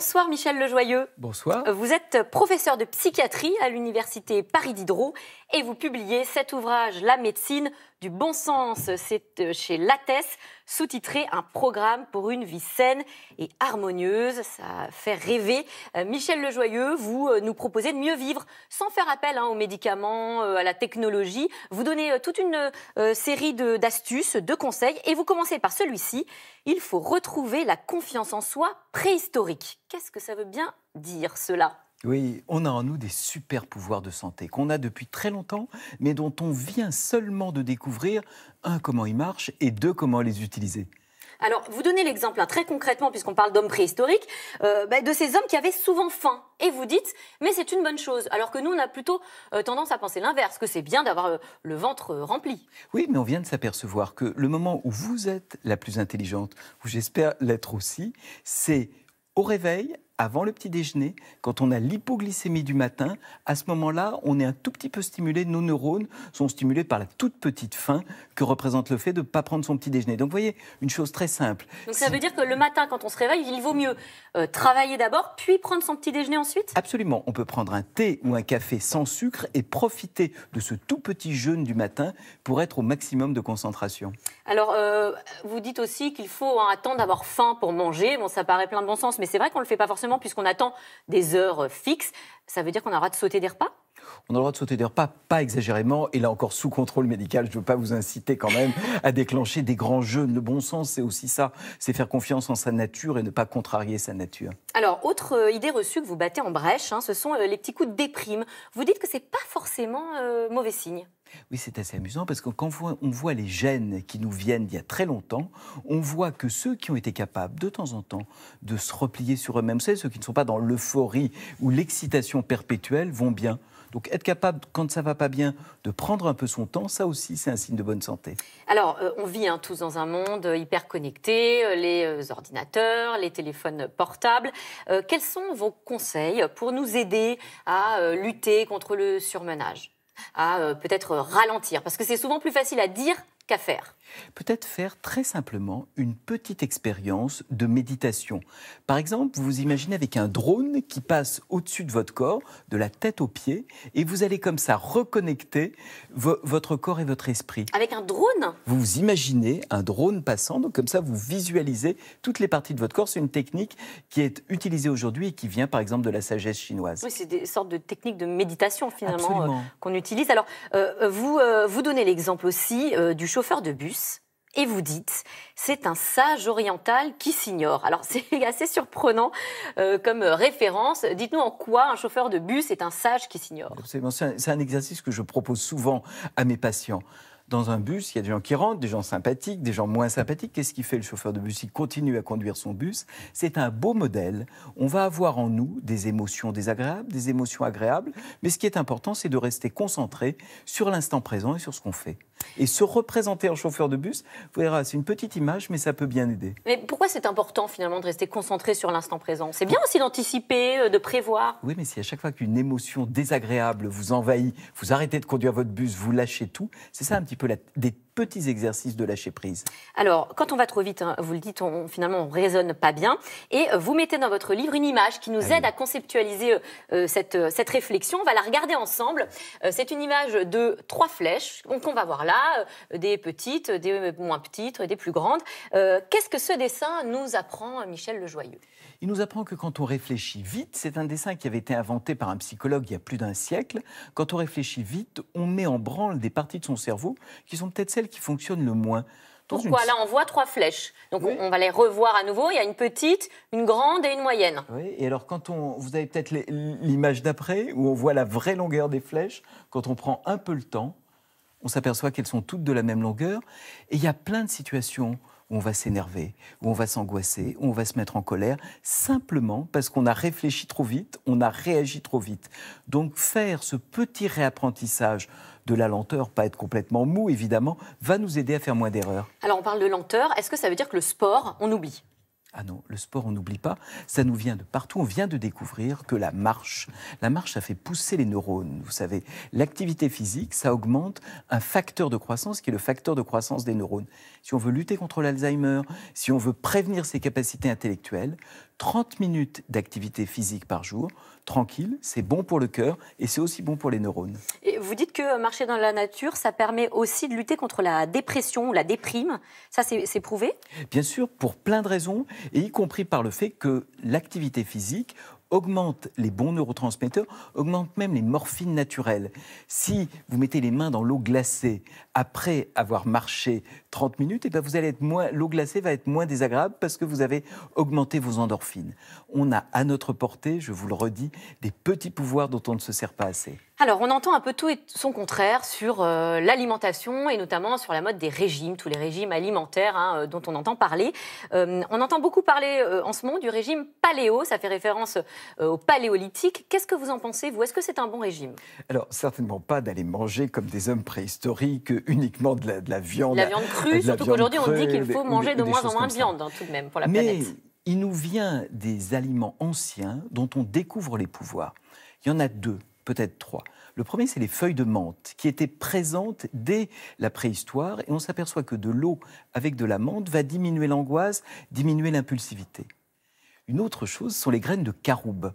Bonsoir Michel Lejoyeux. Bonsoir. Vous êtes professeur de psychiatrie à l'université Paris Diderot et vous publiez cet ouvrage La médecine du bon sens. C'est chez Lattès, sous-titré Un programme pour une vie saine et harmonieuse. Ça fait rêver. Michel Lejoyeux, vous nous proposez de mieux vivre sans faire appel aux médicaments, à la technologie. Vous donnez toute une série d'astuces, de conseils et vous commencez par celui-ci. Il faut retrouver la confiance en soi préhistorique. Qu'est-ce que ça veut bien dire cela ? Oui, on a en nous des super pouvoirs de santé qu'on a depuis très longtemps, mais dont on vient seulement de découvrir, un, comment ils marchent, et deux, comment les utiliser. Alors, vous donnez l'exemple, très concrètement, puisqu'on parle d'hommes préhistoriques, de ces hommes qui avaient souvent faim. Et vous dites, mais c'est une bonne chose. Alors que nous, on a plutôt tendance à penser l'inverse, que c'est bien d'avoir le ventre rempli. Oui, mais on vient de s'apercevoir que le moment où vous êtes la plus intelligente, où j'espère l'être aussi, c'est au réveil, avant le petit déjeuner, quand on a l'hypoglycémie du matin, à ce moment-là, on est un tout petit peu stimulé, nos neurones sont stimulés par la toute petite faim que représente le fait de ne pas prendre son petit déjeuner. Donc vous voyez, une chose très simple. Donc ça veut dire que le matin, quand on se réveille, il vaut mieux travailler d'abord, puis prendre son petit déjeuner ensuite ? Absolument, on peut prendre un thé ou un café sans sucre et profiter de ce tout petit jeûne du matin pour être au maximum de concentration. Alors, vous dites aussi qu'il faut attendre d'avoir faim pour manger. Bon, ça paraît plein de bon sens, mais c'est vrai qu'on ne le fait pas forcément puisqu'on attend des heures fixes. Ça veut dire qu'on a le droit de sauter des repas ? On a le droit de sauter des repas, pas exagérément, et là encore sous contrôle médical. Je ne veux pas vous inciter quand même à déclencher des grands jeûnes. Le bon sens, c'est aussi ça, c'est faire confiance en sa nature et ne pas contrarier sa nature. Alors, autre idée reçue que vous battez en brèche, ce sont les petits coups de déprime. Vous dites que ce n'est pas forcément mauvais signe. Oui, c'est assez amusant parce que quand on voit les gènes qui nous viennent d'il y a très longtemps, on voit que ceux qui ont été capables de temps en temps de se replier sur eux-mêmes, ceux qui ne sont pas dans l'euphorie ou l'excitation perpétuelle vont bien. Donc être capable, quand ça ne va pas bien, de prendre un peu son temps, ça aussi c'est un signe de bonne santé. Alors, on vit tous dans un monde hyper connecté, les ordinateurs, les téléphones portables. Quels sont vos conseils pour nous aider à lutter contre le surmenage ? À peut-être ralentir, parce que c'est souvent plus facile à dire qu'à faire. Peut-être faire très simplement une petite expérience de méditation. Par exemple, vous vous imaginez avec un drone qui passe au-dessus de votre corps, de la tête aux pieds, et vous allez comme ça reconnecter votre corps et votre esprit. Avec un drone ? Vous vous imaginez un drone passant, donc comme ça vous visualisez toutes les parties de votre corps. C'est une technique qui est utilisée aujourd'hui et qui vient par exemple de la sagesse chinoise. Oui, c'est des sortes de techniques de méditation finalement qu'on utilise. Alors, vous donnez l'exemple aussi du chauffeur de bus. Et vous dites, c'est un sage oriental qui s'ignore. Alors, c'est assez surprenant comme référence. Dites-nous en quoi un chauffeur de bus est un sage qui s'ignore. C'est un exercice que je propose souvent à mes patients. Dans un bus, il y a des gens qui rentrent, des gens sympathiques, des gens moins sympathiques. Qu'est-ce qu'il fait le chauffeur de bus ? Il continue à conduire son bus. C'est un beau modèle. On va avoir en nous des émotions désagréables, des émotions agréables. Mais ce qui est important, c'est de rester concentré sur l'instant présent et sur ce qu'on fait. Et se représenter en chauffeur de bus, vous verrez, c'est une petite image, mais ça peut bien aider. Mais pourquoi c'est important finalement de rester concentré sur l'instant présent ? C'est bien aussi d'anticiper, de prévoir. Oui, mais si à chaque fois qu'une émotion désagréable vous envahit, vous arrêtez de conduire votre bus, vous lâchez tout, c'est ça un petit peu des petits exercices de lâcher prise. Alors, quand on va trop vite, vous le dites, finalement, on ne raisonne pas bien. Et vous mettez dans votre livre une image qui nous aide à conceptualiser cette réflexion. On va la regarder ensemble. C'est une image de 3 flèches qu'on va voir là, des petites, des moins petites, des plus grandes. Qu'est-ce que ce dessin nous apprend, Michel Lejoyeux ? Il nous apprend que quand on réfléchit vite, c'est un dessin qui avait été inventé par un psychologue il y a plus d'1 siècle, quand on réfléchit vite, on met en branle des parties de son cerveau qui sont peut-être celles qui fonctionnent le moins. Pourquoi ? Là, on voit 3 flèches. Donc, oui. On va les revoir à nouveau. Il y a une petite, une grande et une moyenne. Oui, et alors, vous avez peut-être l'image d'après, où on voit la vraie longueur des flèches. Quand on prend un peu le temps, on s'aperçoit qu'elles sont toutes de la même longueur. Et il y a plein de situations où on va s'énerver, où on va s'angoisser, où on va se mettre en colère, simplement parce qu'on a réfléchi trop vite, on a réagi trop vite. Donc faire ce petit réapprentissage de la lenteur, pas être complètement mou évidemment, va nous aider à faire moins d'erreurs. Alors on parle de lenteur, est-ce que ça veut dire que le sport, on oublie ? Ah non, le sport, on n'oublie pas, ça nous vient de partout. On vient de découvrir que la marche, ça fait pousser les neurones. Vous savez, l'activité physique, ça augmente un facteur de croissance qui est le facteur de croissance des neurones. Si on veut lutter contre l'Alzheimer, si on veut prévenir ses capacités intellectuelles, 30 minutes d'activité physique par jour, tranquille, c'est bon pour le cœur et c'est aussi bon pour les neurones. Et vous dites que marcher dans la nature, ça permet aussi de lutter contre la dépression ou la déprime. Ça, c'est prouvé? Bien sûr, pour plein de raisons, et y compris par le fait que l'activité physique augmente les bons neurotransmetteurs, augmente même les morphines naturelles. Si vous mettez les mains dans l'eau glacée après avoir marché 30 minutes, vous allez être l'eau glacée va être moins désagréable parce que vous avez augmenté vos endorphines. On a à notre portée, je vous le redis, des petits pouvoirs dont on ne se sert pas assez. Alors, on entend un peu tout et son contraire sur l'alimentation et notamment sur la mode des régimes, tous les régimes alimentaires dont on entend parler. On entend beaucoup parler en ce moment du régime paléo, ça fait référence au paléolithique. Qu'est-ce que vous en pensez, vous? Est-ce que c'est un bon régime? Alors, certainement pas d'aller manger comme des hommes préhistoriques uniquement de la viande. La viande crue, surtout qu'aujourd'hui on dit qu'il faut manger de moins en moins de viande tout de même pour la planète. Mais il nous vient des aliments anciens dont on découvre les pouvoirs. Il y en a deux, peut-être trois. Le premier, c'est les feuilles de menthe, qui étaient présentes dès la préhistoire, et on s'aperçoit que de l'eau avec de la menthe va diminuer l'angoisse, diminuer l'impulsivité. Une autre chose sont les graines de caroube.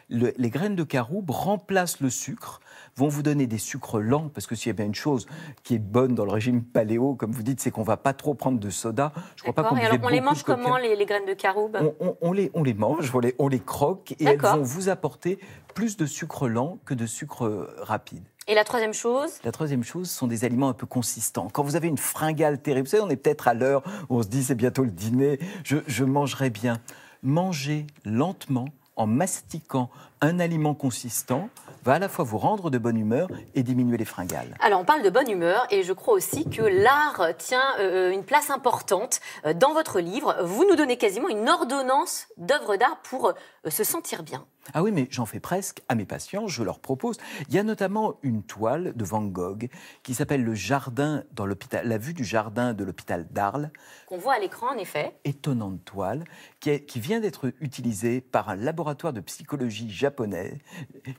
Les graines de caroube remplacent le sucre, vont vous donner des sucres lents, parce que s'il y a bien une chose qui est bonne dans le régime paléo, comme vous dites, c'est qu'on ne va pas trop prendre de soda. Je crois pas qu'on on les mange comment, les graines de caroube? on les mange, on les croque, et elles vont vous apporter plus de sucre lent que de sucre rapide. Et la troisième chose? La troisième chose sont des aliments un peu consistants. Quand vous avez une fringale terrible, vous savez, on est peut-être à l'heure où on se dit c'est bientôt le dîner, je mangerai bien. Mangez lentement, en mastiquant un aliment consistant, va à la fois vous rendre de bonne humeur et diminuer les fringales. Alors, on parle de bonne humeur et je crois aussi que l'art tient une place importante dans votre livre. Vous nous donnez quasiment une ordonnance d'œuvres d'art pour se sentir bien. Ah oui, mais j'en fais presque à mes patients, je leur propose. Il y a notamment une toile de Van Gogh qui s'appelle Le Jardin dans l'hôpital, la vue du jardin de l'hôpital d'Arles. Qu'on voit à l'écran, en effet. Étonnante toile qui vient d'être utilisée par un laboratoire de psychologie japonais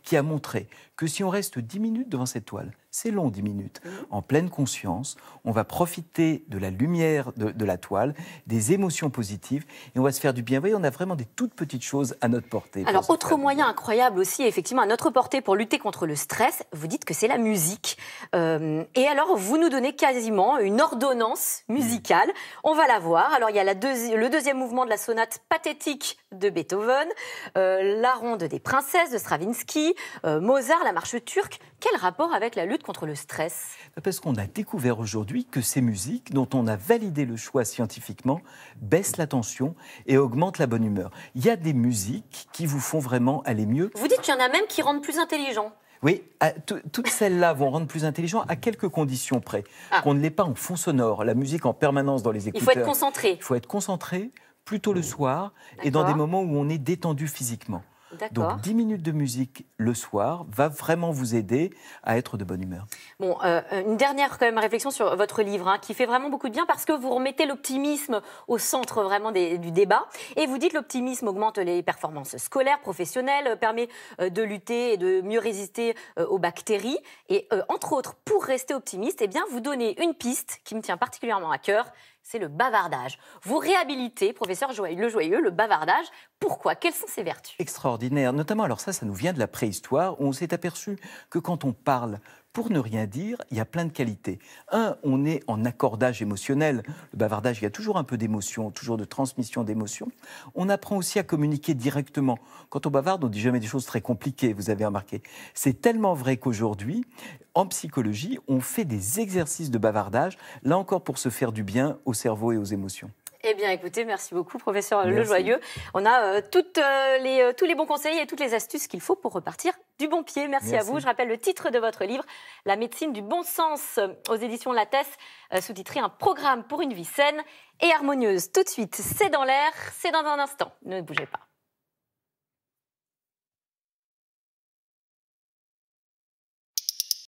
qui a montré que si on reste 10 minutes devant cette toile, c'est long 10 minutes, en pleine conscience, on va profiter de la lumière de la toile, des émotions positives et on va se faire du bien. Vous voyez, on a vraiment des toutes petites choses à notre portée. Alors, autre moyen incroyable aussi, effectivement, à notre portée pour lutter contre le stress, vous dites que c'est la musique. Et alors, vous nous donnez quasiment une ordonnance musicale. On va la voir. Alors, il y a le deuxième mouvement de la sonate pathétique de Beethoven, la ronde des princesses de Stravinsky, Mozart, la marche turque. Quel rapport avec la lutte contre le stress? Parce qu'on a découvert aujourd'hui que ces musiques, dont on a validé le choix scientifiquement, baissent la tension et augmentent la bonne humeur. Il y a des musiques qui vous font vraiment aller mieux. Vous dites qu'il y en a même qui rendent plus intelligent. Oui, toutes celles-là vont rendre plus intelligent à quelques conditions près. Qu'on ne l'ait pas en fond sonore, la musique en permanence dans les écouteurs. Il faut être concentré. Il faut être concentré, plutôt le soir, et dans des moments où on est détendu physiquement. Donc 10 minutes de musique le soir va vraiment vous aider à être de bonne humeur. Bon, une dernière quand même réflexion sur votre livre qui fait vraiment beaucoup de bien parce que vous remettez l'optimisme au centre vraiment du débat et vous dites l'optimisme augmente les performances scolaires, professionnelles, permet de lutter et de mieux résister aux bactéries et entre autres pour rester optimiste, eh bien vous donnez une piste qui me tient particulièrement à cœur. C'est le bavardage. Vous réhabilitez, professeur Le Joyeux, le bavardage. Pourquoi? Quelles sont ses vertus? Extraordinaire. Notamment, alors ça nous vient de la préhistoire, où on s'est aperçu que quand on parle pour ne rien dire, il y a plein de qualités. On est en accordage émotionnel. Le bavardage, il y a toujours un peu d'émotion, toujours de transmission d'émotion. On apprend aussi à communiquer directement. Quand on bavarde, on ne dit jamais des choses très compliquées, vous avez remarqué. C'est tellement vrai qu'aujourd'hui, en psychologie, on fait des exercices de bavardage, là encore pour se faire du bien au cerveau et aux émotions. Eh bien, écoutez, merci beaucoup, professeur Le Joyeux. On a tous les bons conseils et toutes les astuces qu'il faut pour repartir du bon pied. Merci à vous. Je rappelle le titre de votre livre, La médecine du bon sens, aux éditions Lattès, sous-titré Un programme pour une vie saine et harmonieuse. Tout de suite, c'est dans l'air, c'est dans un instant. Ne bougez pas.